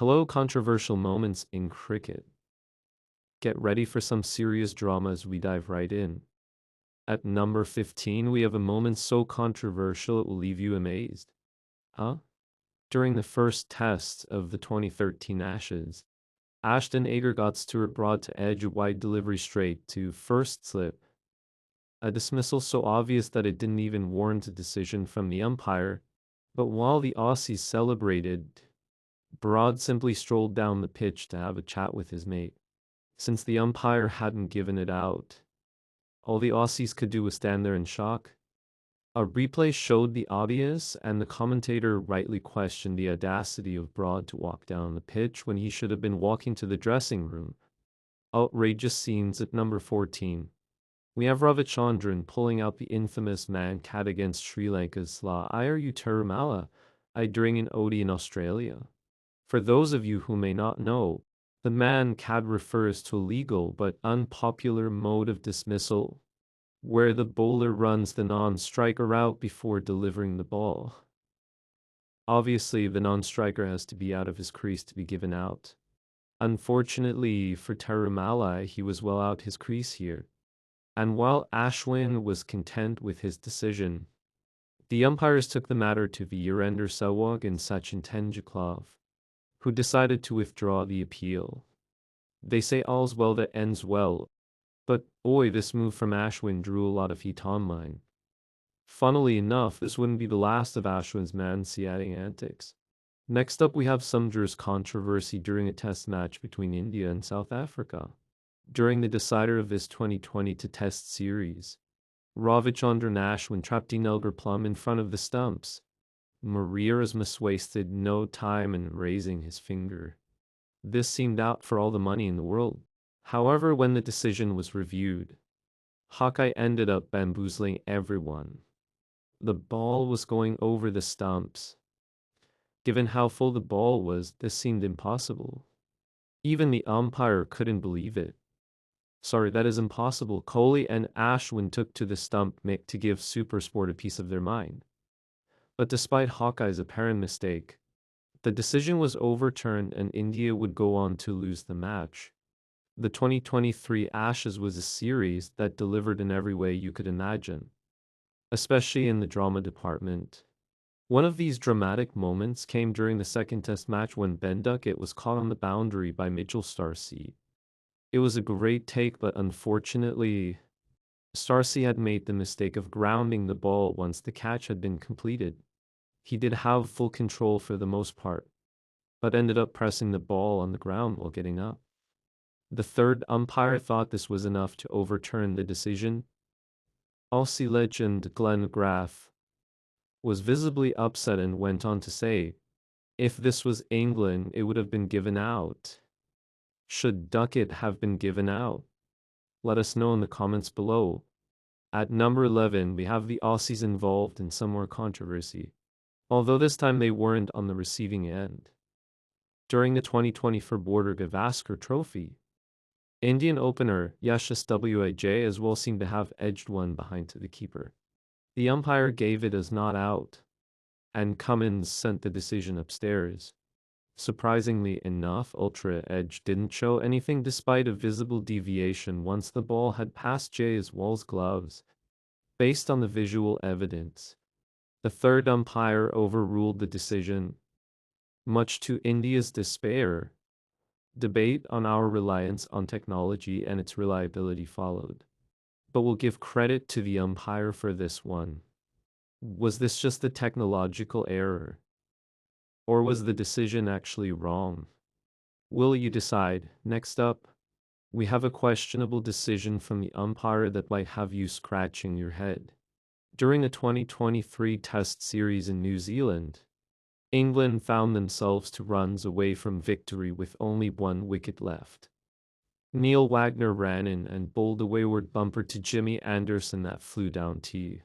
Hello, controversial moments in cricket. Get ready for some serious drama as we dive right in. At number 15, we have a moment so controversial it will leave you amazed. Huh? During the first test of the 2013 Ashes, Ashton Agar got Stuart Broad to edge a wide delivery straight to first slip. A dismissal so obvious that it didn't even warrant a decision from the umpire. But while the Aussies celebrated, Broad simply strolled down the pitch to have a chat with his mate. Since the umpire hadn't given it out, all the Aussies could do was stand there in shock. A replay showed the obvious, and the commentator rightly questioned the audacity of Broad to walk down the pitch when he should have been walking to the dressing room. Outrageous scenes at number 14. We have Ravichandran pulling out the infamous man-cat against Sri Lanka's Sla Iyer Tirumala during an ODI in Australia. For those of you who may not know, the man-cat refers to a legal but unpopular mode of dismissal, where the bowler runs the non-striker out before delivering the ball. Obviously, the non-striker has to be out of his crease to be given out. Unfortunately for Tirumala, he was well out his crease here. And while Ashwin was content with his decision, the umpires took the matter to Virender Sehwag and Sachin Tendulkar, who decided to withdraw the appeal. They say all's well that ends well, but boy, this move from Ashwin drew a lot of heat online. Funnily enough, this wouldn't be the last of Ashwin's man-seating antics. Next up, we have Sumner's controversy during a test match between India and South Africa. During the decider of this 2020 Test series, Ravichandran Ashwin trapped Dinelgar Plum in front of the stumps. Marierismus wasted no time in raising his finger. This seemed out for all the money in the world. However, when the decision was reviewed, Hawkeye ended up bamboozling everyone. The ball was going over the stumps. Given how full the ball was, this seemed impossible. Even the umpire couldn't believe it. Sorry, that is impossible. Kohli and Ashwin took to the stump mic to give SuperSport a piece of their mind. But despite Hawkeye's apparent mistake, the decision was overturned and India would go on to lose the match. The 2023 Ashes was a series that delivered in every way you could imagine, especially in the drama department. One of these dramatic moments came during the second test match when Ben Duckett was caught on the boundary by Mitchell Starcy. It was a great take, but unfortunately, Starcy had made the mistake of grounding the ball once the catch had been completed. He did have full control for the most part, but ended up pressing the ball on the ground while getting up. The third umpire thought this was enough to overturn the decision. Aussie legend Glenn McGrath was visibly upset and went on to say, "If this was England, it would have been given out. Should Duckett have been given out? Let us know in the comments below." At number 11, we have the Aussies involved in some more controversy, although this time they weren't on the receiving end. During the 2024 Border Gavaskar Trophy, Indian opener Yashasvi Jay as well seemed to have edged one behind to the keeper. The umpire gave it as not out, and Cummins sent the decision upstairs. Surprisingly enough, Ultra Edge didn't show anything despite a visible deviation once the ball had passed Jay's Wall's gloves. Based on the visual evidence, the third umpire overruled the decision. Much to India's despair, debate on our reliance on technology and its reliability followed. But we'll give credit to the umpire for this one. Was this just a technological error? Or was the decision actually wrong? Will you decide? Next up, we have a questionable decision from the umpire that might have you scratching your head. During the 2023 Test series in New Zealand, England found themselves 2 runs away from victory with only 1 wicket left. Neil Wagner ran in and bowled a wayward bumper to Jimmy Anderson that flew down tee.